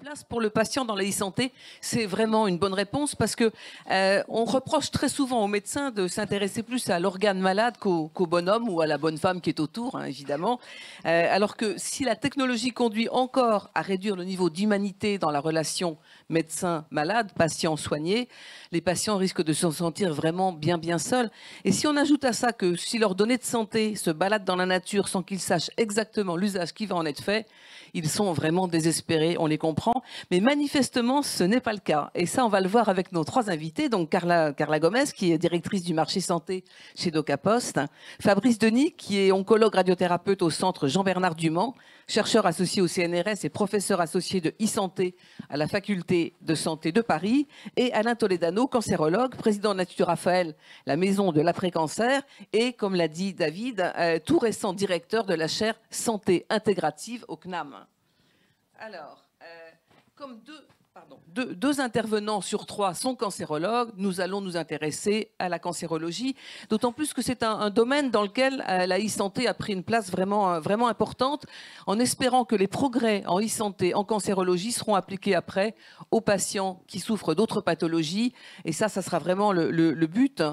place pour le patient dans la e-santé? C'est vraiment une bonne réponse parce que on reproche très souvent aux médecins de s'intéresser plus à l'organe malade qu'au bonhomme ou à la bonne femme qui est autour, hein, évidemment. Alors que si la technologie conduit encore à réduire le niveau d'humanité dans la relation médecin-malade, patient-soigné, les patients risquent de se sentir vraiment bien seuls. Et si on ajoute à ça que si leurs données de santé se baladent dans la nature sans qu'ils sachent exactement l'usage qui va en être fait, ils sont vraiment désespérés, on les comprend. Mais manifestement, ce n'est pas le cas. Et ça, on va le voir avec nos trois invités. Donc Carla Gomez, qui est directrice du marché santé chez DocaPost. Fabrice Denis, qui est oncologue radiothérapeute au centre Jean-Bernard Dumont, chercheur associé au CNRS et professeur associé de e-santé à la faculté de santé de Paris. Et Alain Toledano, cancérologue, président de l'Institut Raphaël, la maison de l'après-cancer. Et, comme l'a dit David, tout récent directeur de la chaire santé intégrative au CNAM. Alors, comme deux intervenants sur trois sont cancérologues, nous allons nous intéresser à la cancérologie, d'autant plus que c'est un domaine dans lequel la e-santé a pris une place vraiment importante, en espérant que les progrès en e-santé, en cancérologie, seront appliqués après aux patients qui souffrent d'autres pathologies, et ça sera vraiment le but.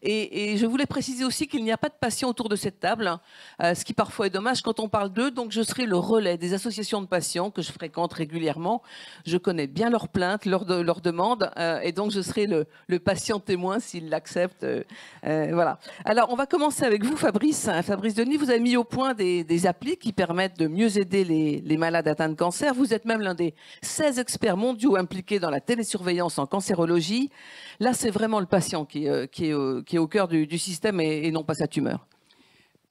Et je voulais préciser aussi qu'il n'y a pas de patients autour de cette table, ce qui parfois est dommage quand on parle d'eux, donc je serai le relais des associations de patients que je fréquente régulièrement. Je connais bien leurs plaintes, leurs demandes, et donc je serai le patient témoin s'ils l'acceptent. Voilà. Alors, on va commencer avec vous, Fabrice. Fabrice Denis, vous avez mis au point des applis qui permettent de mieux aider les malades atteints de cancer. Vous êtes même l'un des 16 experts mondiaux impliqués dans la télésurveillance en cancérologie. Là, c'est vraiment le patient qui est au cœur du système et non pas sa tumeur.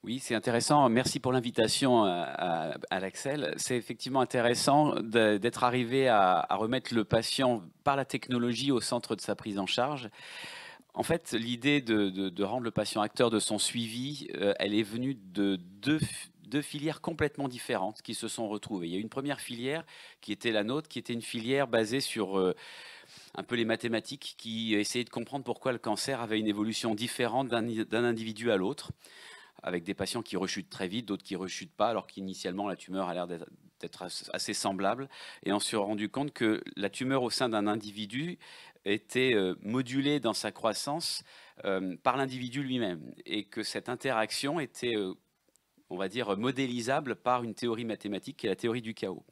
Oui, c'est intéressant. Merci pour l'invitation à l'Axel. C'est effectivement intéressant d'être arrivé à remettre le patient par la technologie au centre de sa prise en charge. En fait, l'idée de rendre le patient acteur de son suivi, elle est venue de deux filières complètement différentes qui se sont retrouvées. Il y a une première filière qui était la nôtre, qui était une filière basée sur un peu les mathématiques, qui essayait de comprendre pourquoi le cancer avait une évolution différente d'un individu à l'autre, avec des patients qui rechutent très vite, d'autres qui rechutent pas, alors qu'initialement la tumeur a l'air d'être assez semblable. Et on s'est rendu compte que la tumeur au sein d'un individu était modulée dans sa croissance par l'individu lui-même, et que cette interaction était, on va dire, modélisable par une théorie mathématique qui est la théorie du chaos.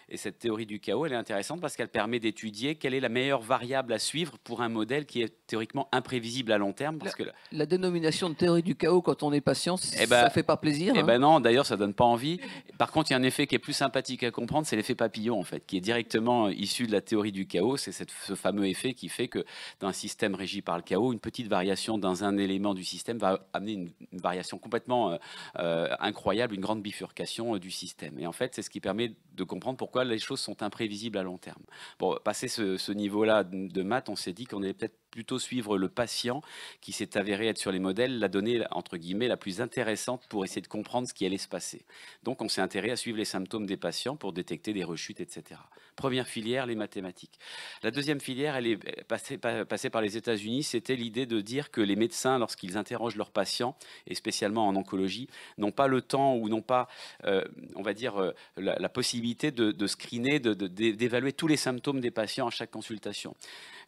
Et cette théorie du chaos, elle est intéressante parce qu'elle permet d'étudier quelle est la meilleure variable à suivre pour un modèle qui est théoriquement imprévisible à long terme. Parce que la dénomination de théorie du chaos, quand on est patient, ça ne fait pas plaisir. Eh ben non, d'ailleurs, ça ne donne pas envie. Par contre, il y a un effet qui est plus sympathique à comprendre, c'est l'effet papillon, en fait, qui est directement issu de la théorie du chaos. C'est ce fameux effet qui fait que dans un système régi par le chaos, une petite variation dans un élément du système va amener une variation complètement incroyable, une grande bifurcation du système. Et en fait, c'est ce qui permet de comprendre pourquoi les choses sont imprévisibles à long terme. Bon, passé ce niveau-là de maths, on s'est dit qu'on allait peut-être plutôt suivre le patient qui s'est avéré être sur les modèles la donnée, entre guillemets, la plus intéressante pour essayer de comprendre ce qui allait se passer. Donc, on s'est intéressé à suivre les symptômes des patients pour détecter des rechutes, etc. Première filière, les mathématiques. La deuxième filière, elle est passée par les États-Unis. C'était l'idée de dire que les médecins, lorsqu'ils interrogent leurs patients, et spécialement en oncologie, n'ont pas le temps ou n'ont pas, on va dire, la possibilité de screener, d'évaluer tous les symptômes des patients à chaque consultation.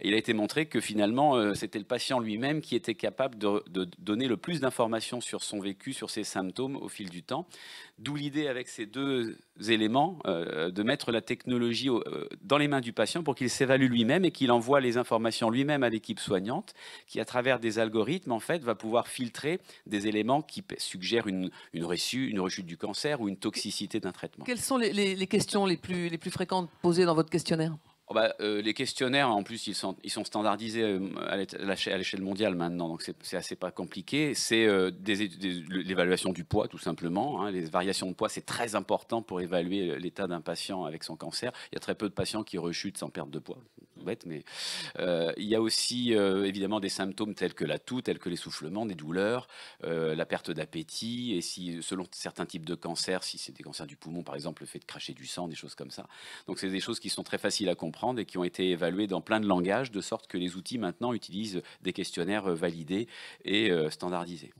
Et il a été montré que finalement, c'était le patient lui-même qui était capable de donner le plus d'informations sur son vécu, sur ses symptômes au fil du temps. D'où l'idée avec ces deux éléments de mettre la technologie dans les mains du patient pour qu'il s'évalue lui-même et qu'il envoie les informations lui-même à l'équipe soignante qui, à travers des algorithmes, en fait, va pouvoir filtrer des éléments qui suggèrent une rechute du cancer ou une toxicité d'un traitement. Quelles sont les questions les plus fréquentes posées dans votre questionnaire ? Les questionnaires, en plus, ils sont standardisés à l'échelle mondiale maintenant, donc c'est assez pas compliqué. C'est l'évaluation du poids, tout simplement. Hein. Les variations de poids, c'est très important pour évaluer l'état d'un patient avec son cancer. Il y a très peu de patients qui rechutent sans perte de poids. Bête, mais il y a aussi évidemment des symptômes tels que la toux, tels que l'essoufflement, des douleurs, la perte d'appétit, et si, selon certains types de cancers, si c'est des cancers du poumon, par exemple, le fait de cracher du sang, des choses comme ça. Donc c'est des choses qui sont très faciles à comprendre et qui ont été évaluées dans plein de langages, de sorte que les outils maintenant utilisent des questionnaires validés et standardisés.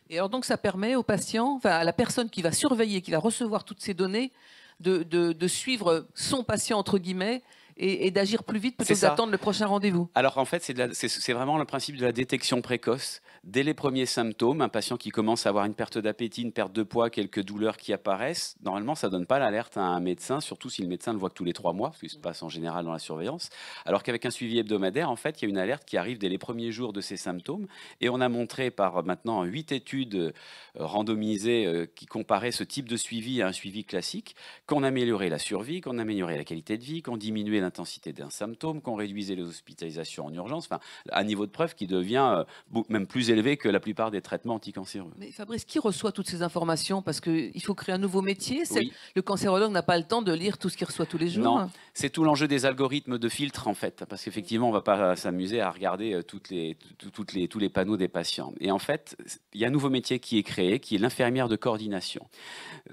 Et alors donc ça permet au patient, enfin à la personne qui va surveiller, qui va recevoir toutes ces données, de suivre son patient, entre guillemets, et d'agir plus vite plutôt que d'attendre le prochain rendez-vous. Alors en fait, c'est vraiment le principe de la détection précoce. Dès les premiers symptômes, un patient qui commence à avoir une perte d'appétit, une perte de poids, quelques douleurs qui apparaissent, normalement, ça ne donne pas l'alerte à un médecin, surtout si le médecin le voit que tous les 3 mois, ce qui se passe en général dans la surveillance. Alors qu'avec un suivi hebdomadaire, en fait, il y a une alerte qui arrive dès les premiers jours de ces symptômes. Et on a montré par maintenant 8 études randomisées qui comparaient ce type de suivi à un suivi classique, qu'on améliorait la survie, qu'on améliorait la qualité de vie, qu'on diminuait l'intensité d'un symptôme, qu'on réduisait les hospitalisations en urgence, enfin, un niveau de preuve qui devient même plus élevé que la plupart des traitements anticancéreux. Mais Fabrice, qui reçoit toutes ces informations? Parce qu'il faut créer un nouveau métier. Oui. Le cancérologue n'a pas le temps de lire tout ce qu'il reçoit tous les jours. Non, c'est tout l'enjeu des algorithmes de filtre, en fait, parce qu'effectivement, on ne va pas s'amuser à regarder tous les panneaux des patients. Et en fait, il y a un nouveau métier qui est créé, qui est l'infirmière de coordination.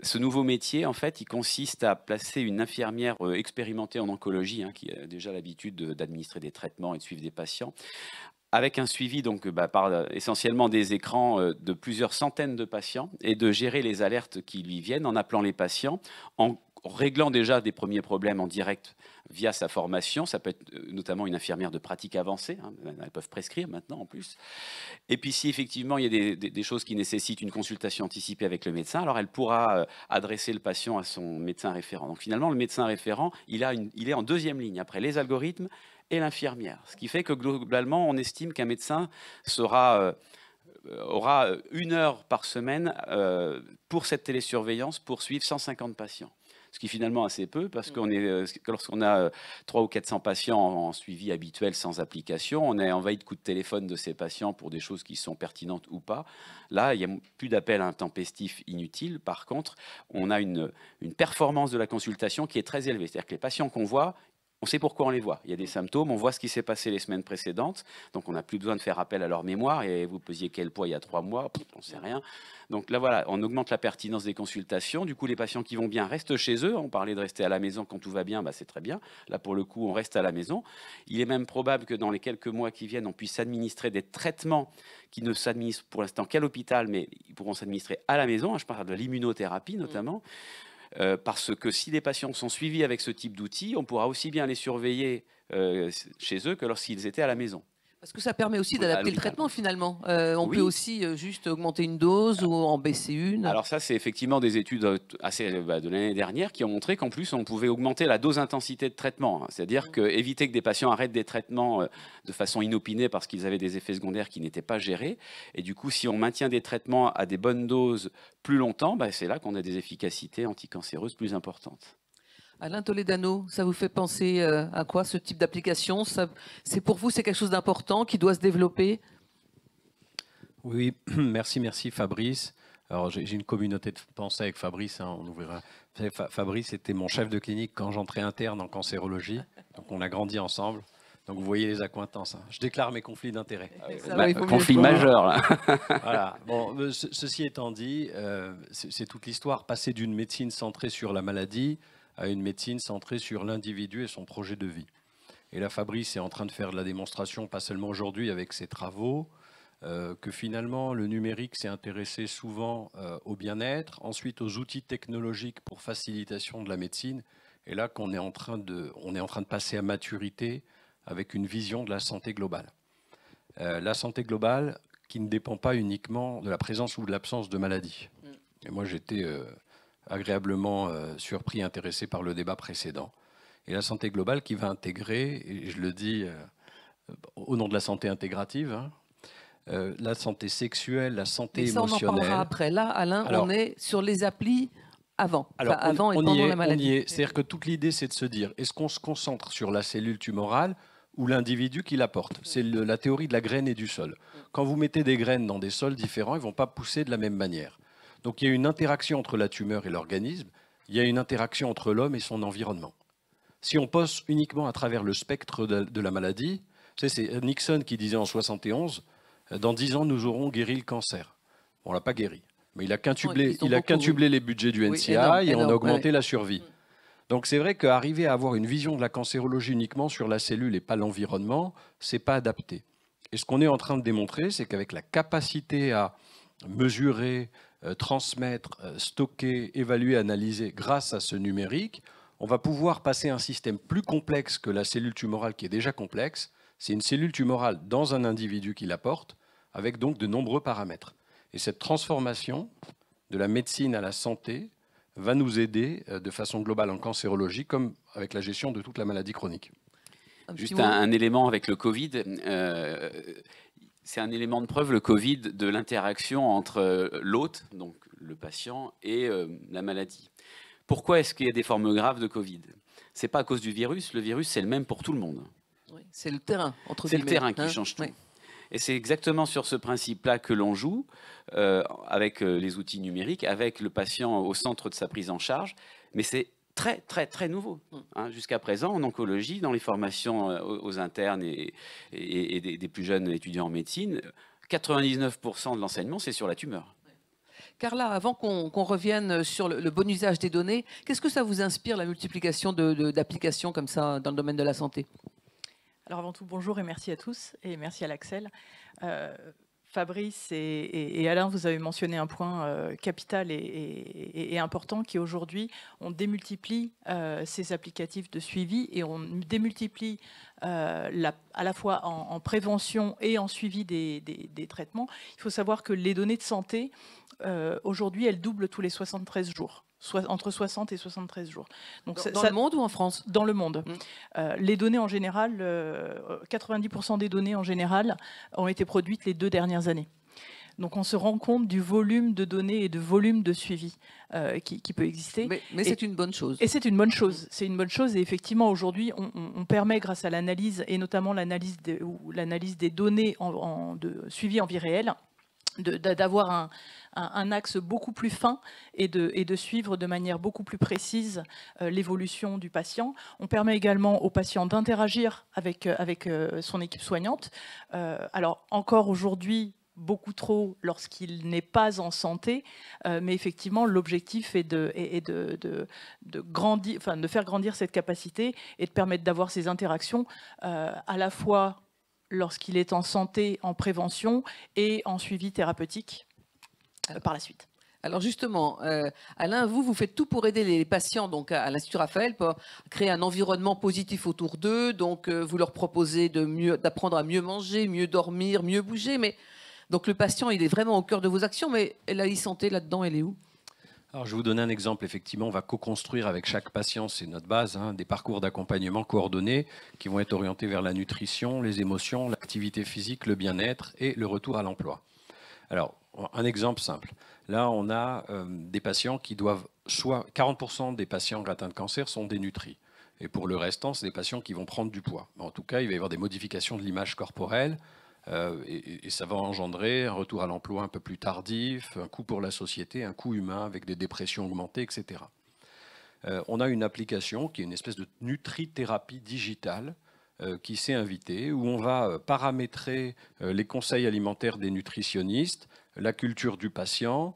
Ce nouveau métier, en fait, il consiste à placer une infirmière expérimentée en oncologie, qui a déjà l'habitude d'administrer des traitements et de suivre des patients, avec un suivi donc, par essentiellement des écrans de plusieurs centaines de patients et de gérer les alertes qui lui viennent en appelant les patients, en réglant déjà des premiers problèmes en direct via sa formation. Ça peut être notamment une infirmière de pratique avancée, elles peuvent prescrire maintenant en plus. Et puis si effectivement il y a des choses qui nécessitent une consultation anticipée avec le médecin, alors elle pourra adresser le patient à son médecin référent. Donc finalement le médecin référent, il est en deuxième ligne après les algorithmes et l'infirmière. Ce qui fait que globalement on estime qu'un médecin aura 1 heure par semaine pour cette télésurveillance pour suivre 150 patients. Ce qui est finalement assez peu, parce lorsqu'on a 300 ou 400 patients en suivi habituel sans application, on est en veille de coups de téléphone de ces patients pour des choses qui sont pertinentes ou pas. Là, il n'y a plus d'appels intempestifs inutiles. Par contre, on a une performance de la consultation qui est très élevée. C'est-à-dire que les patients qu'on voit, on sait pourquoi on les voit. Il y a des symptômes, on voit ce qui s'est passé les semaines précédentes, donc on n'a plus besoin de faire appel à leur mémoire. Et vous pesiez quel poids il y a 3 mois, on ne sait rien. Donc là, voilà, on augmente la pertinence des consultations. Du coup, les patients qui vont bien restent chez eux. On parlait de rester à la maison quand tout va bien, c'est très bien. Là, pour le coup, on reste à la maison. Il est même probable que dans les quelques mois qui viennent, on puisse administrer des traitements qui ne s'administrent pour l'instant qu'à l'hôpital, mais ils pourront s'administrer à la maison. Je parle de l'immunothérapie notamment. Parce que si les patients sont suivis avec ce type d'outils, on pourra aussi bien les surveiller chez eux que lorsqu'ils étaient à la maison. Parce que ça permet aussi d'adapter le traitement finalement. On peut aussi juste augmenter une dose ou en baisser une. Alors ça, c'est effectivement des études de l'année dernière qui ont montré qu'en plus, on pouvait augmenter la dose intensité de traitement. C'est-à-dire éviter que des patients arrêtent des traitements de façon inopinée parce qu'ils avaient des effets secondaires qui n'étaient pas gérés. Et du coup, si on maintient des traitements à des bonnes doses plus longtemps, c'est là qu'on a des efficacités anticancéreuses plus importantes. Alain Toledano, ça vous fait penser à quoi ce type d'application? C'est pour vous, c'est quelque chose d'important qui doit se développer? Oui, merci Fabrice. Alors j'ai une communauté de pensée avec Fabrice, on ouvrira. Fabrice était mon chef de clinique quand j'entrais interne en cancérologie, donc on a grandi ensemble. Donc vous voyez les accointances. Je déclare mes conflits d'intérêts. Conflit majeur là. Voilà. Bon, ceci étant dit, c'est toute l'histoire. Passer d'une médecine centrée sur la maladie à une médecine centrée sur l'individu et son projet de vie. Et là, Fabrice est en train de faire de la démonstration, pas seulement aujourd'hui avec ses travaux, que finalement le numérique s'est intéressé souvent au bien-être, ensuite aux outils technologiques pour facilitation de la médecine, et là qu'on est en train de passer à maturité avec une vision de la santé globale. La santé globale qui ne dépend pas uniquement de la présence ou de l'absence de maladie. Et moi, j'étais agréablement surpris, intéressé par le débat précédent. Et la santé globale qui va intégrer, et je le dis au nom de la santé intégrative, la santé sexuelle, la santé émotionnelle. On en parlera après. Là, Alain, on est sur les applis avant. Avant et on pendant la maladie. C'est-à-dire que toute l'idée, c'est de se dire, est-ce qu'on se concentre sur la cellule tumorale ou l'individu qui la porte? C'est la théorie de la graine et du sol. Quand vous mettez des graines dans des sols différents, ils ne vont pas pousser de la même manière. Donc il y a une interaction entre la tumeur et l'organisme, il y a une interaction entre l'homme et son environnement. Si on passe uniquement à travers le spectre de la maladie, c'est Nixon qui disait en 71, dans 10 ans nous aurons guéri le cancer. On ne l'a pas guéri, mais il a quintuplé les budgets du NCI et on a augmenté la survie. Donc c'est vrai qu'arriver à avoir une vision de la cancérologie uniquement sur la cellule et pas l'environnement, c'est pas adapté. Et ce qu'on est en train de démontrer, c'est qu'avec la capacité à mesurer, transmettre, stocker, évaluer, analyser grâce à ce numérique, on va pouvoir passer à un système plus complexe que la cellule tumorale qui est déjà complexe. C'est une cellule tumorale dans un individu qui la porte, avec donc de nombreux paramètres. Et cette transformation de la médecine à la santé va nous aider de façon globale en cancérologie, comme avec la gestion de toute la maladie chronique. Juste un élément avec le Covid. C'est un élément de preuve, le Covid, de l'interaction entre l'hôte, donc le patient, et la maladie. Pourquoi est-ce qu'il y a des formes graves de Covid? Ce n'est pas à cause du virus. Le virus, c'est le même pour tout le monde. Oui, c'est le terrain, entre C'est le guillemets, terrain qui hein, change tout. oui. Et c'est exactement sur ce principe-là que l'on joue, avec les outils numériques, avec le patient au centre de sa prise en charge. Mais c'est très, très, très nouveau. Hein. Jusqu'à présent, en oncologie, dans les formations aux internes et des plus jeunes étudiants en médecine, 99% de l'enseignement, c'est sur la tumeur. Carla, avant qu'on revienne sur le bon usage des données, qu'est-ce que ça vous inspire, la multiplication d'applications comme ça dans le domaine de la santé? Alors avant tout, bonjour et merci à tous, et merci à l'Axel. Fabrice et Alain, vous avez mentionné un point capital et important qui aujourd'hui, on démultiplie ces applicatifs de suivi et on démultiplie à la fois en prévention et en suivi des traitements. Il faut savoir que les données de santé, aujourd'hui, elles doublent tous les 73 jours. Entre 60 et 73 jours. Donc dans le monde ou en France? Dans le monde. Les données en général, 90% des données en général ont été produites les 2 dernières années. Donc on se rend compte du volume de données et du volume de suivi qui peut exister. Mais c'est une bonne chose. Et c'est une bonne chose. C'est une bonne chose. Et effectivement, aujourd'hui, on permet, grâce à l'analyse, et notamment l'analyse des données de suivi en vie réelle, d'avoir un axe beaucoup plus fin et de suivre de manière beaucoup plus précise l'évolution du patient. On permet également au patient d'interagir avec son équipe soignante. Alors encore aujourd'hui, beaucoup trop lorsqu'il n'est pas en santé, mais effectivement l'objectif est de faire grandir cette capacité et de permettre d'avoir ces interactions à la fois lorsqu'il est en santé, en prévention et en suivi thérapeutique par la suite. Alors justement, Alain, vous faites tout pour aider les patients donc à l'Institut Raphaël, pour créer un environnement positif autour d'eux. Donc vous leur proposez d'apprendre à mieux manger, mieux dormir, mieux bouger. Mais donc le patient, il est vraiment au cœur de vos actions. Mais la e-santé là-dedans, elle est où? Alors, je vais vous donner un exemple. Effectivement, on va co-construire avec chaque patient, c'est notre base, des parcours d'accompagnement coordonnés qui vont être orientés vers la nutrition, les émotions, l'activité physique, le bien-être et le retour à l'emploi. Alors, un exemple simple. Là, on a des patients qui doivent, soit 40% des patients atteints de cancer sont dénutris. Et pour le restant, c'est des patients qui vont prendre du poids. En tout cas, il va y avoir des modifications de l'image corporelle. Et ça va engendrer un retour à l'emploi un peu plus tardif, un coût pour la société, un coût humain avec des dépressions augmentées, etc. On a une application qui est une espèce de nutrithérapie digitale qui s'est invitée, où on va paramétrer les conseils alimentaires des nutritionnistes, la culture du patient,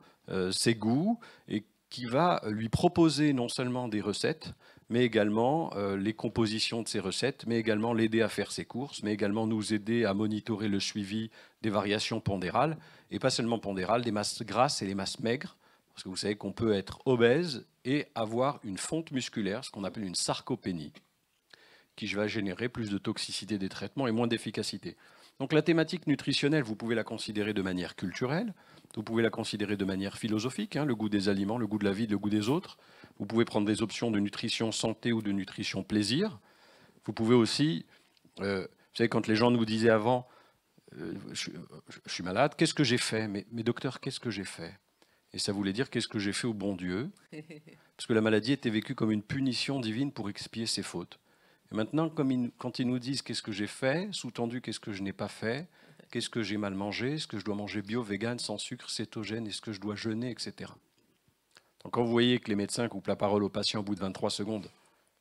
ses goûts, et qui va lui proposer non seulement des recettes, mais également les compositions de ces recettes, mais également l'aider à faire ses courses, mais également nous aider à monitorer le suivi des variations pondérales, et pas seulement pondérales, des masses grasses et les masses maigres, parce que vous savez qu'on peut être obèse et avoir une fonte musculaire, ce qu'on appelle une sarcopénie, qui va générer plus de toxicité des traitements et moins d'efficacité. Donc la thématique nutritionnelle, vous pouvez la considérer de manière culturelle, vous pouvez la considérer de manière philosophique, le goût des aliments, le goût de la vie, le goût des autres. Vous pouvez prendre des options de nutrition santé ou de nutrition plaisir. Vous pouvez aussi, vous savez, quand les gens nous disaient avant, je suis malade, qu'est-ce que j'ai fait? Mais docteur, qu'est-ce que j'ai fait? Et ça voulait dire qu'est-ce que j'ai fait au bon Dieu? Parce que la maladie était vécue comme une punition divine pour expier ses fautes. Et maintenant, quand ils nous disent qu'est-ce que j'ai fait, sous-tendu qu'est-ce que je n'ai pas fait, qu'est-ce que j'ai mal mangé, est-ce que je dois manger bio, vegan, sans sucre, cétogène, est-ce que je dois jeûner, etc. Donc quand vous voyez que les médecins coupent la parole aux patients au bout de 23 secondes,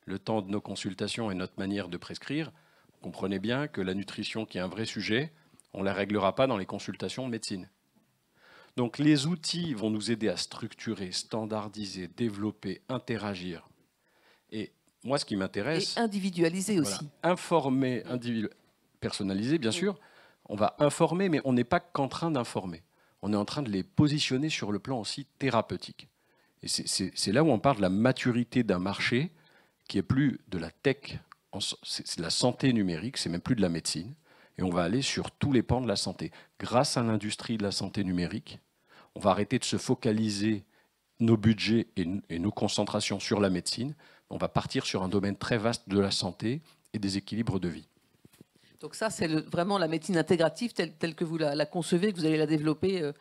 le temps de nos consultations et notre manière de prescrire, vous comprenez bien que la nutrition, qui est un vrai sujet, on ne la réglera pas dans les consultations de médecine. Donc les outils vont nous aider à structurer, standardiser, développer, interagir. Et moi, ce qui m'intéresse... Et individualiser aussi. Voilà, informer, personnaliser, bien sûr. On va informer, mais on n'est pas qu'en train d'informer. on est en train de les positionner sur le plan aussi thérapeutique. Et c'est là où on parle de la maturité d'un marché qui est plus de la tech, c'est de la santé numérique, c'est même plus de la médecine. Et on va aller sur tous les pans de la santé. Grâce à l'industrie de la santé numérique, on va arrêter de se focaliser nos budgets et nos concentrations sur la médecine. On va partir sur un domaine très vaste de la santé et des équilibres de vie. Donc ça, c'est vraiment la médecine intégrative telle que vous la concevez, que vous allez la développer,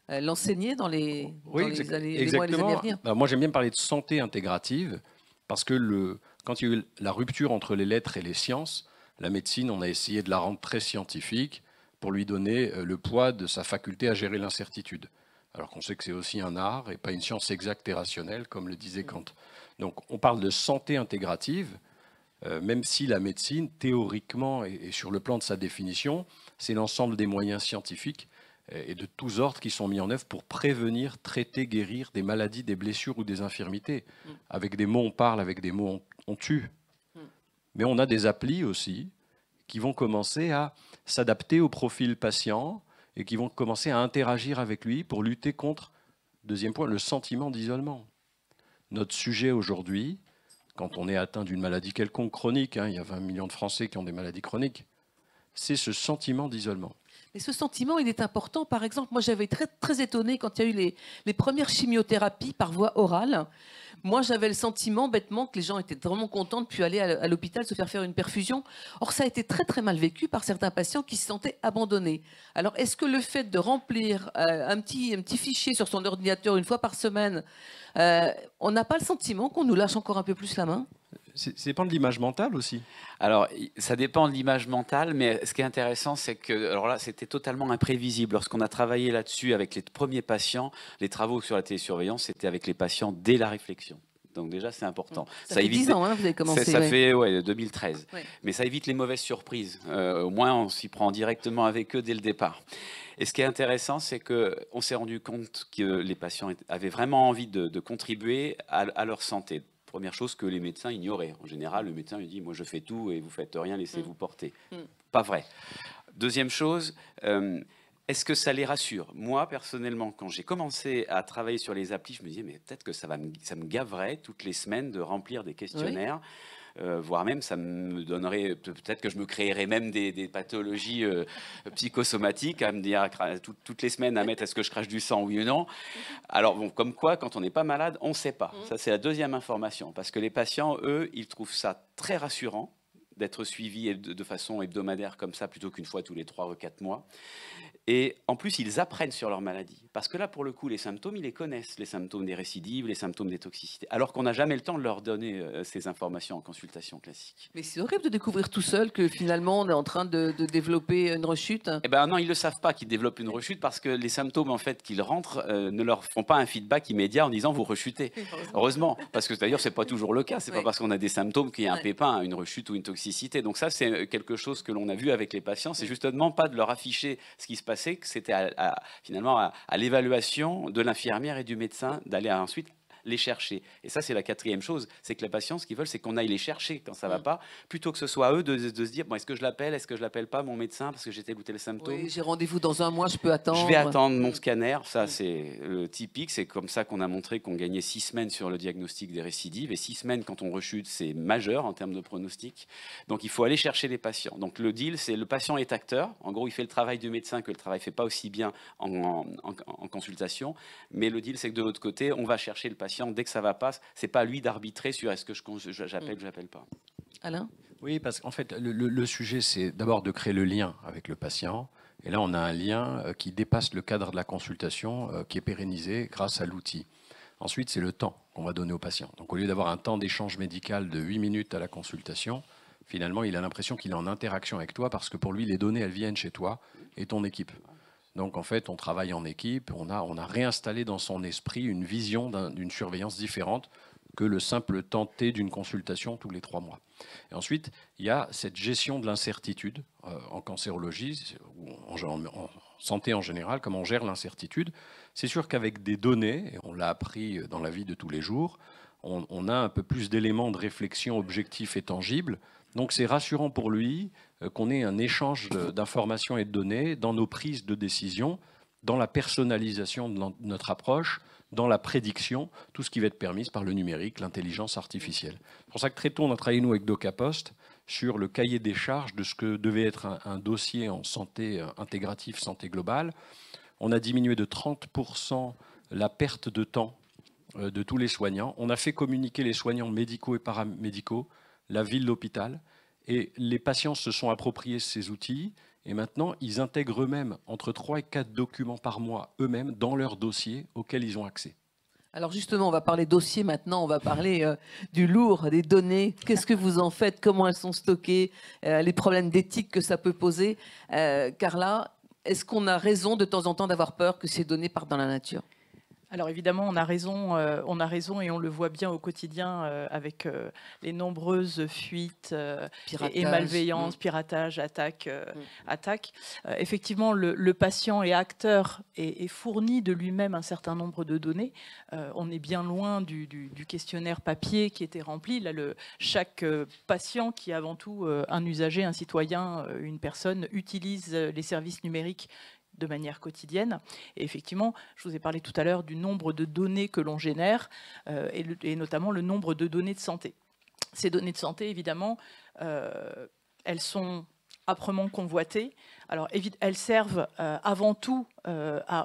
l'enseigner dans les mois et les années à venir. Moi, j'aime bien parler de santé intégrative parce que quand il y a eu la rupture entre les lettres et les sciences, la médecine, on a essayé de la rendre très scientifique pour lui donner le poids de sa faculté à gérer l'incertitude. Alors qu'on sait que c'est aussi un art et pas une science exacte et rationnelle, comme le disait Kant. Donc on parle de santé intégrative, même si la médecine, théoriquement et sur le plan de sa définition, c'est l'ensemble des moyens scientifiques et de tous ordres qui sont mis en œuvre pour prévenir, traiter, guérir des maladies, des blessures ou des infirmités. Avec des mots on parle, avec des mots on tue. Mais on a des applis aussi qui vont commencer à s'adapter au profil patient et qui vont commencer à interagir avec lui pour lutter contre, deuxième point, le sentiment d'isolement. Notre sujet aujourd'hui, quand on est atteint d'une maladie quelconque chronique, il y a 20 millions de Français qui ont des maladies chroniques, c'est ce sentiment d'isolement. Mais ce sentiment, il est important. Par exemple, moi, j'avais très, très étonné quand il y a eu les premières chimiothérapies par voie orale. Moi, j'avais le sentiment, bêtement, que les gens étaient vraiment contents de ne plus aller à l'hôpital se faire une perfusion. Or, ça a été très, très mal vécu par certains patients qui se sentaient abandonnés. Alors, est-ce que le fait de remplir un petit fichier sur son ordinateur une fois par semaine, on n'a pas le sentiment qu'on nous lâche encore un peu plus la main ? Ça dépend de l'image mentale aussi. Alors, ça dépend de l'image mentale, mais ce qui est intéressant, c'est que, alors là, c'était totalement imprévisible. Lorsqu'on a travaillé là-dessus avec les premiers patients, les travaux sur la télésurveillance, c'était avec les patients dès la réflexion. Donc déjà, c'est important. Ça fait 10 ans, vous avez commencé. Ça fait 2013. Ouais. Mais ça évite les mauvaises surprises. Au moins, on s'y prend directement avec eux dès le départ. Et ce qui est intéressant, c'est qu'on s'est rendu compte que les patients avaient vraiment envie de contribuer à leur santé. Première chose que les médecins ignoraient. En général, le médecin lui dit « moi je fais tout et vous faites rien, laissez-vous porter ». Pas vrai. Deuxième chose, est-ce que ça les rassure? Moi, personnellement, quand j'ai commencé à travailler sur les applis, je me disais « mais peut-être que ça me gaverait toutes les semaines de remplir des questionnaires ». Voire même ça me donnerait, peut-être que je me créerais même des pathologies psychosomatiques à me dire toutes les semaines à mettre est-ce que je crache du sang oui ou non. Alors bon, comme quoi quand on n'est pas malade on ne sait pas. Ça c'est la deuxième information parce que les patients eux ils trouvent ça très rassurant d'être suivis de façon hebdomadaire comme ça plutôt qu'une fois tous les 3 ou 4 mois. Et en plus, ils apprennent sur leur maladie. Parce que là, pour le coup, les symptômes, ils les connaissent. Les symptômes des récidives, les symptômes des toxicités. Alors qu'on n'a jamais le temps de leur donner ces informations en consultation classique. Mais c'est horrible de découvrir tout seul que finalement, on est en train de développer une rechute. Eh ben non, ils ne le savent pas qu'ils développent une rechute parce que les symptômes en fait, qu'ils rentrent ne leur font pas un feedback immédiat en disant vous rechutez. Heureusement. Parce que d'ailleurs, ce n'est pas toujours le cas. Ce n'est pas parce qu'on a des symptômes qu'il y a un pépin, une rechute ou une toxicité. Donc ça, c'est quelque chose que l'on a vu avec les patients. C'est justement pas de leur afficher ce qui se passait, que c'était finalement à l'évaluation de l'infirmière et du médecin d'aller ensuite les chercher. Et ça, c'est la quatrième chose, c'est que les patients, ce qu'ils veulent, c'est qu'on aille les chercher quand ça ne va pas, plutôt que ce soit à eux de se dire, bon, est-ce que je l'appelle, est-ce que je l'appelle pas, mon médecin, parce que j'ai tel ou tel symptôme. Oui, j'ai rendez-vous dans un mois, je peux attendre. Je vais attendre mon scanner, ça c'est typique, c'est comme ça qu'on a montré qu'on gagnait 6 semaines sur le diagnostic des récidives, et 6 semaines quand on rechute, c'est majeur en termes de pronostic. Donc il faut aller chercher les patients. Donc le deal, c'est le patient est acteur, en gros il fait le travail du médecin que le travail ne fait pas aussi bien en consultation, mais le deal, c'est que de l'autre côté, on va chercher le patient dès que ça ne va pas. C'est pas à lui d'arbitrer sur est-ce que j'appelle ou j'appelle pas. Alain ? Oui, parce qu'en fait, le sujet, c'est d'abord de créer le lien avec le patient. Et là, on a un lien qui dépasse le cadre de la consultation, qui est pérennisé grâce à l'outil. Ensuite, c'est le temps qu'on va donner au patient. Donc, au lieu d'avoir un temps d'échange médical de 8 minutes à la consultation, finalement, il a l'impression qu'il est en interaction avec toi parce que pour lui, les données, elles viennent chez toi et ton équipe. Donc en fait, on travaille en équipe, on a réinstallé dans son esprit une vision d'une surveillance différente que le simple temps T d'une consultation tous les 3 mois. Et ensuite, il y a cette gestion de l'incertitude en cancérologie, ou en santé en général, comment on gère l'incertitude. C'est sûr qu'avec des données, et on l'a appris dans la vie de tous les jours, on a un peu plus d'éléments de réflexion objectifs et tangibles. Donc c'est rassurant pour lui qu'on ait un échange d'informations et de données dans nos prises de décision dans la personnalisation de notre approche, dans la prédiction, tout ce qui va être permis par le numérique, l'intelligence artificielle. C'est pour ça que très tôt, on a travaillé, nous, avec DocaPost, sur le cahier des charges de ce que devait être un dossier en santé intégrative, santé globale. On a diminué de 30% la perte de temps de tous les soignants. On a fait communiquer les soignants médicaux et paramédicaux, la ville, l'hôpital, et les patients se sont appropriés ces outils. Et maintenant, ils intègrent eux-mêmes entre 3 et 4 documents par mois, eux-mêmes, dans leur dossier auquel ils ont accès. Alors justement, on va parler dossier maintenant, on va parler du lourd, des données. Qu'est-ce que vous en faites? Comment elles sont stockées? Les problèmes d'éthique que ça peut poser. Carla, est-ce qu'on a raison de temps en temps d'avoir peur que ces données partent dans la nature? Alors évidemment, on a raison et on le voit bien au quotidien avec les nombreuses fuites et malveillances, piratages, attaques. Effectivement, le patient est acteur et fournit de lui-même un certain nombre de données. On est bien loin du questionnaire papier qui était rempli. Là, chaque patient qui est avant tout un usager, un citoyen, une personne, utilise les services numériques de manière quotidienne. Et effectivement, je vous ai parlé tout à l'heure du nombre de données que l'on génère et notamment le nombre de données de santé. Ces données de santé, évidemment, elles sont âprement convoitées. Alors, elles servent avant tout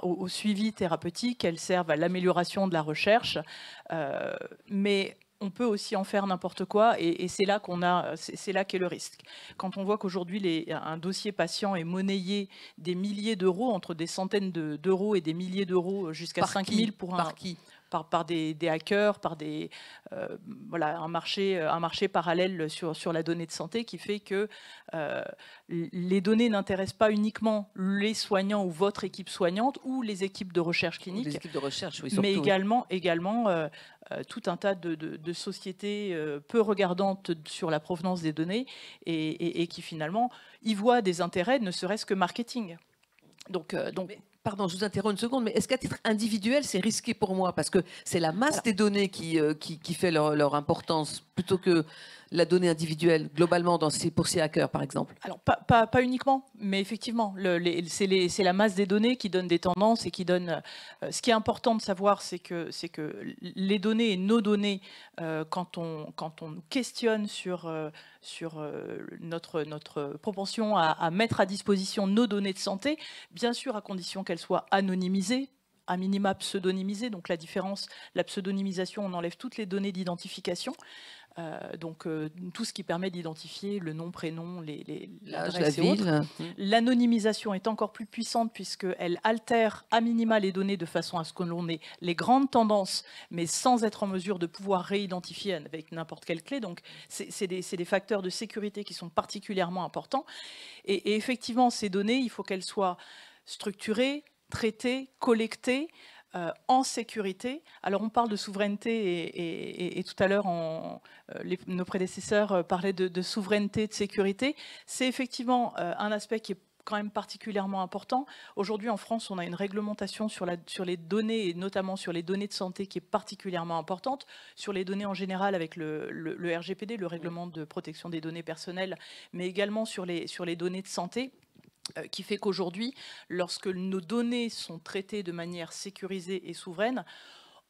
au suivi thérapeutique, elles servent à l'amélioration de la recherche, mais on peut aussi en faire n'importe quoi et c'est là qu'est le risque. Quand on voit qu'aujourd'hui un dossier patient est monnayé des milliers d'euros, entre des centaines d'euros et des milliers d'euros jusqu'à 5 000 pour par des hackers, par un marché parallèle sur la donnée de santé qui fait que les données n'intéressent pas uniquement les soignants ou votre équipe soignante ou les équipes de recherche clinique, les équipes de recherche, oui, surtout, mais également tout un tas de sociétés peu regardantes sur la provenance des données et qui finalement y voient des intérêts, ne serait-ce que marketing. Donc pardon, je vous interromps une seconde, mais est-ce qu'à titre individuel, c'est risqué pour moi? Parce que c'est la masse des données qui fait leur importance, plutôt que la donnée individuelle, globalement, pour ces hackers, par exemple. Alors, pas uniquement, mais effectivement, c'est la masse des données qui donne des tendances et qui donne... ce qui est important de savoir, c'est que les données et nos données, quand on nous questionne sur notre propension à mettre à disposition nos données de santé, bien sûr à condition qu'elles soient anonymisées, à minima pseudonymisées. Donc la pseudonymisation, on enlève toutes les données d'identification. Donc tout ce qui permet d'identifier le nom, prénom, l'adresse et autres. L'anonymisation est encore plus puissante puisqu'elle altère à minima les données de façon à ce que l'on ait les grandes tendances, mais sans être en mesure de pouvoir réidentifier avec n'importe quelle clé. Donc c'est des facteurs de sécurité qui sont particulièrement importants. Et effectivement, ces données, il faut qu'elles soient structurées, traitées, collectées, en sécurité. Alors on parle de souveraineté et tout à l'heure nos prédécesseurs parlaient de souveraineté, de sécurité. C'est effectivement un aspect qui est quand même particulièrement important. Aujourd'hui en France, on a une réglementation sur les données et notamment sur les données de santé qui est particulièrement importante. Sur les données en général avec le RGPD, le règlement de protection des données personnelles, mais également sur les données de santé, qui fait qu'aujourd'hui, lorsque nos données sont traitées de manière sécurisée et souveraine,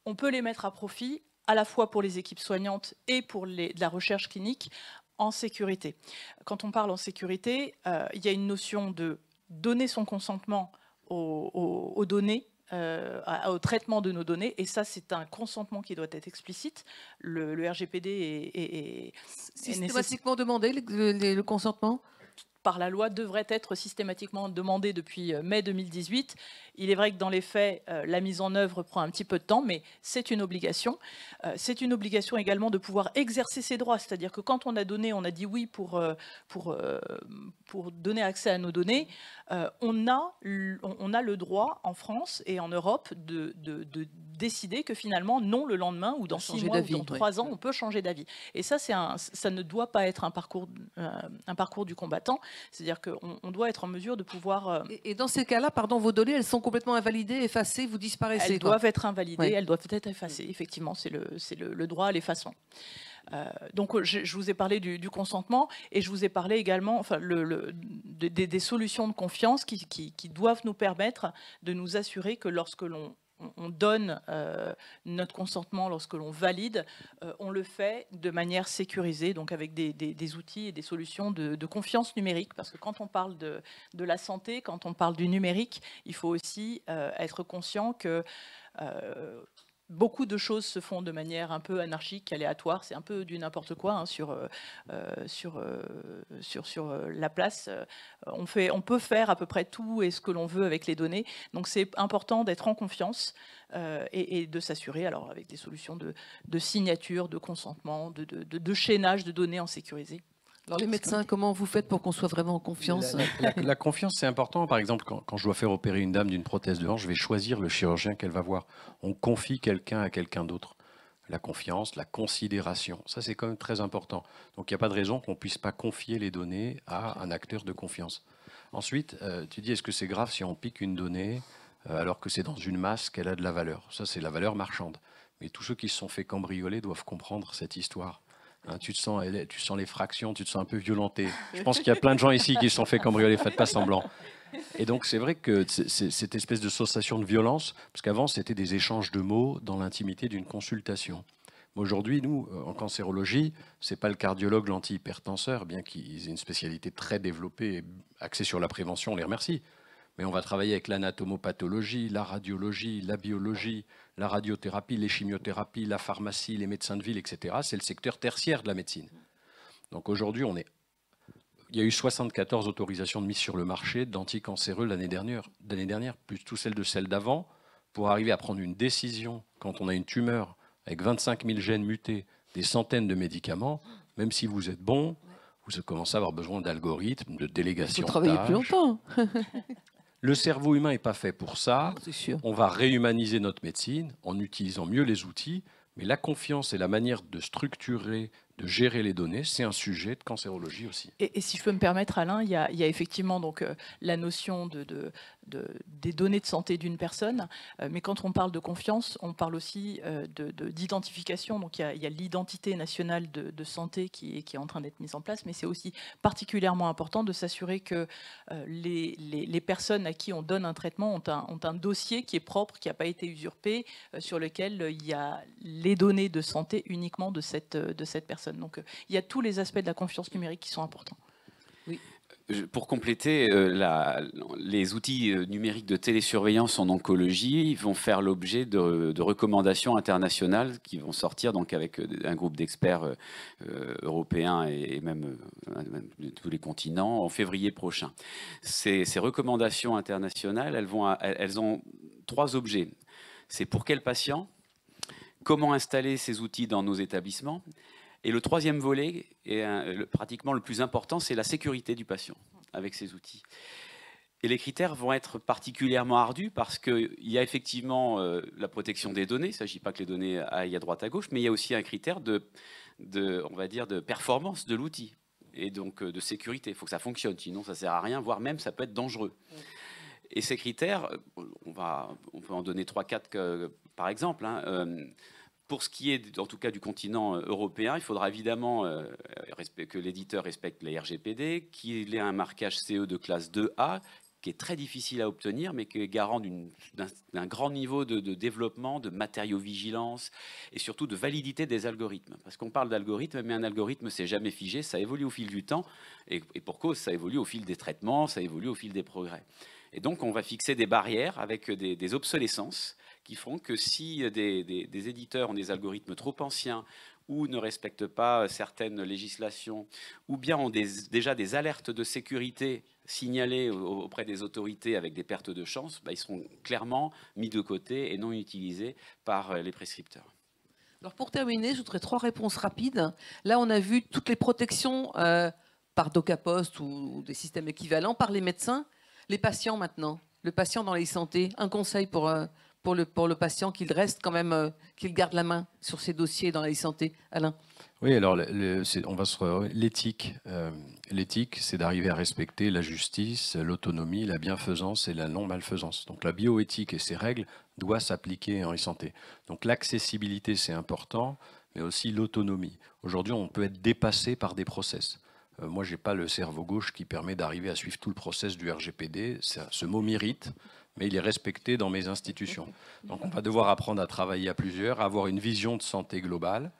on peut les mettre à profit à la fois pour les équipes soignantes et pour de la recherche clinique en sécurité. Quand on parle en sécurité, il y a une notion de donner son consentement aux données, au traitement de nos données, et ça c'est un consentement qui doit être explicite. Le RGPD est systématiquement demandé, le consentement par la loi devrait être systématiquement demandé depuis mai 2018. Il est vrai que dans les faits, la mise en œuvre prend un petit peu de temps, mais c'est une obligation. C'est une obligation également de pouvoir exercer ses droits, c'est-à-dire que quand on a dit oui pour donner accès à nos données, on a le droit en France et en Europe de décider que finalement, non, le lendemain ou dans 6 mois ou dans 3 ans, on peut changer d'avis. Et ça ne doit pas être un parcours du combattant. C'est-à-dire qu'on doit être en mesure de pouvoir... Et dans ces cas-là, pardon, vos données, elles sont complètement invalidées, effacées, vous disparaissez? Elles doivent être invalidées, elles doivent être effacées. Effectivement, c'est le droit à l'effacement. Donc, je vous ai parlé du consentement et je vous ai parlé également enfin, des solutions de confiance qui doivent nous permettre de nous assurer que lorsque on donne notre consentement, lorsque l'on valide, on le fait de manière sécurisée, donc avec des outils et des solutions de confiance numérique. Parce que quand on parle de la santé, quand on parle du numérique, il faut aussi être conscient que beaucoup de choses se font de manière un peu anarchique, aléatoire, c'est un peu du n'importe quoi hein, sur la place. On peut faire à peu près tout et ce que l'on veut avec les données. Donc c'est important d'être en confiance et de s'assurer, alors avec des solutions de signature, de consentement, de chaînage de données en sécurisé. Alors les médecins, comment vous faites pour qu'on soit vraiment en confiance? La confiance, c'est important. Par exemple, quand je dois faire opérer une dame d'une prothèse de hanche, je vais choisir le chirurgien qu'elle va voir. On confie quelqu'un à quelqu'un d'autre. La confiance, la considération, ça c'est quand même très important. Donc il n'y a pas de raison qu'on ne puisse pas confier les données à un acteur de confiance. Ensuite, tu dis, est-ce que c'est grave si on pique une donnée alors que c'est dans une masse qu'elle a de la valeur? Ça, c'est la valeur marchande. Mais tous ceux qui se sont fait cambrioler doivent comprendre cette histoire. Hein, tu sens les fractions, tu te sens un peu violenté. Je pense qu'il y a plein de gens ici qui se sont fait cambrioler, faites pas semblant. Et donc c'est vrai que cette espèce de sensation de violence, parce qu'avant c'était des échanges de mots dans l'intimité d'une consultation. Aujourd'hui, nous, en cancérologie, c'est pas le cardiologue, l'antihypertenseur, bien qu'ils aient une spécialité très développée, axée sur la prévention, on les remercie. Mais on va travailler avec l'anatomopathologie, la radiologie, la biologie, la radiothérapie, les chimiothérapies, la pharmacie, les médecins de ville, etc. C'est le secteur tertiaire de la médecine. Donc aujourd'hui, il y a eu 74 autorisations de mise sur le marché d'anticancéreux l'année dernière, plus toutes celles d'avant, pour arriver à prendre une décision quand on a une tumeur avec 25 000 gènes mutés, des centaines de médicaments, même si vous êtes bon, vous commencez à avoir besoin d'algorithmes, de délégation. Vous travaillez plus longtemps. Le cerveau humain n'est pas fait pour ça. C'est sûr. On va réhumaniser notre médecine en utilisant mieux les outils, mais la confiance et la manière de structurer, de gérer les données, c'est un sujet de cancérologie aussi. Et si je peux me permettre, Alain, il y a effectivement donc, la notion des données de santé d'une personne, mais quand on parle de confiance, on parle aussi d'identification. Donc il y a l'identité nationale de santé qui est en train d'être mise en place, mais c'est aussi particulièrement important de s'assurer que les personnes à qui on donne un traitement ont un dossier qui est propre, qui n'a pas été usurpé, sur lequel il y a les données de santé uniquement de cette personne. Donc il y a tous les aspects de la confiance numérique qui sont importants. Oui. Pour compléter, les outils numériques de télésurveillance en oncologie vont faire l'objet de recommandations internationales qui vont sortir donc avec un groupe d'experts européens et même de tous les continents en février prochain. Ces recommandations internationales, elles ont 3 objets. C'est pour quels patients, comment installer ces outils dans nos établissements. Et le 3e volet, et pratiquement le plus important, c'est la sécurité du patient avec ces outils. Et les critères vont être particulièrement ardus parce qu'il y a effectivement la protection des données. Il ne s'agit pas que les données aillent à droite à gauche, mais il y a aussi un critère on va dire, de performance de l'outil et donc de sécurité. Il faut que ça fonctionne, sinon ça ne sert à rien, voire même ça peut être dangereux. Et ces critères, on peut en donner 3-4 par exemple. Pour ce qui est, en tout cas, du continent européen, il faudra évidemment que l'éditeur respecte les RGPD, qu'il ait un marquage CE de classe 2A, qui est très difficile à obtenir, mais qui est garant d'un grand niveau de développement, de matériaux-vigilance et surtout de validité des algorithmes. Parce qu'on parle d'algorithme, mais un algorithme, c'est jamais figé, ça évolue au fil du temps, et pour cause, ça évolue au fil des traitements, ça évolue au fil des progrès. Et donc, on va fixer des barrières avec des obsolescences qui font que si des éditeurs ont des algorithmes trop anciens ou ne respectent pas certaines législations, ou bien ont déjà des alertes de sécurité signalées auprès des autorités avec des pertes de chance, ils seront clairement mis de côté et non utilisés par les prescripteurs. Alors pour terminer, je voudrais 3 réponses rapides. Là, on a vu toutes les protections par DocaPost ou des systèmes équivalents par les médecins. Les patients maintenant, le patient dans les santé, un conseil pour le patient qu'il reste quand même, qu'il garde la main sur ses dossiers dans la santé, Alain. Oui, alors l'éthique, l'éthique, c'est d'arriver à respecter la justice, l'autonomie, la bienfaisance et la non-malfaisance. Donc la bioéthique et ses règles doivent s'appliquer en e-santé. Donc l'accessibilité, c'est important, mais aussi l'autonomie. Aujourd'hui, on peut être dépassé par des process. Moi, je n'ai pas le cerveau gauche qui permet d'arriver à suivre tout le process du RGPD. Ce mot mérite, mais il est respecté dans mes institutions. Donc on va devoir apprendre à travailler à plusieurs, à avoir une vision de santé globale.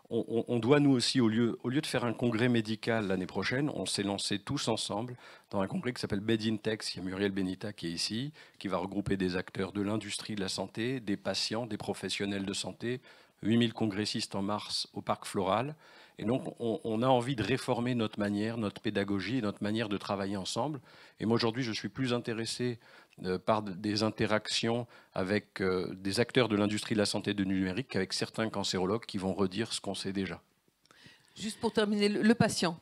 On doit, nous aussi, au lieu de faire un congrès médical l'année prochaine, on s'est lancé tous ensemble dans un congrès qui s'appelle Made in Tech. Il y a Muriel Benita qui est ici, qui va regrouper des acteurs de l'industrie de la santé, des patients, des professionnels de santé, 8000 congressistes en mars au Parc Floral. Et donc, on a envie de réformer notre manière, notre pédagogie, notre manière de travailler ensemble. Et moi, aujourd'hui, je suis plus intéressé par des interactions avec des acteurs de l'industrie de la santé et du numérique qu'avec certains cancérologues qui vont redire ce qu'on sait déjà. Juste pour terminer, le patient.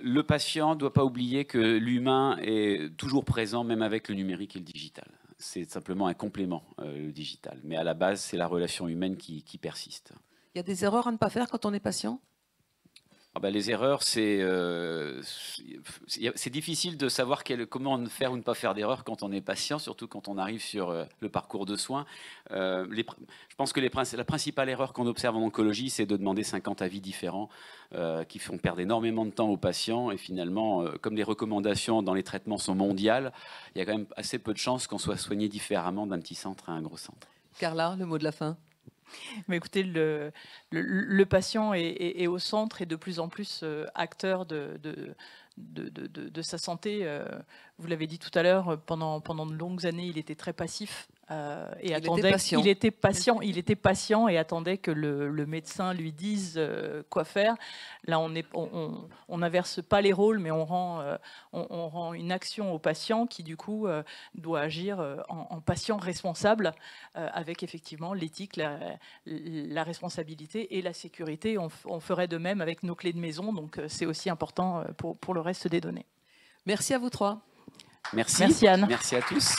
Le patient ne doit pas oublier que l'humain est toujours présent, même avec le numérique et le digital. C'est simplement un complément, le digital. Mais à la base, c'est la relation humaine qui persiste. Il y a des erreurs à ne pas faire quand on est patient ? Les erreurs, c'est difficile de savoir comment faire ou ne pas faire d'erreurs quand on est patient, surtout quand on arrive sur le parcours de soins. Je pense que la principale erreur qu'on observe en oncologie, c'est de demander 50 avis différents qui font perdre énormément de temps aux patients. Et finalement, comme les recommandations dans les traitements sont mondiales, il y a quand même assez peu de chances qu'on soit soigné différemment d'un petit centre à un gros centre. Carla, le mot de la fin. Mais écoutez, le patient est au centre et de plus en plus acteur de sa santé. Vous l'avez dit tout à l'heure, pendant de longues années, il était très passif. Et il était patient et attendait que le médecin lui dise quoi faire. Là, on n'inverse pas les rôles, mais on rend une action au patient qui, du coup, doit agir en patient responsable, avec effectivement l'éthique, la responsabilité et la sécurité. On ferait de même avec nos clés de maison, donc c'est aussi important pour le reste des données. Merci à vous trois. Merci. Merci Anne. Merci à tous.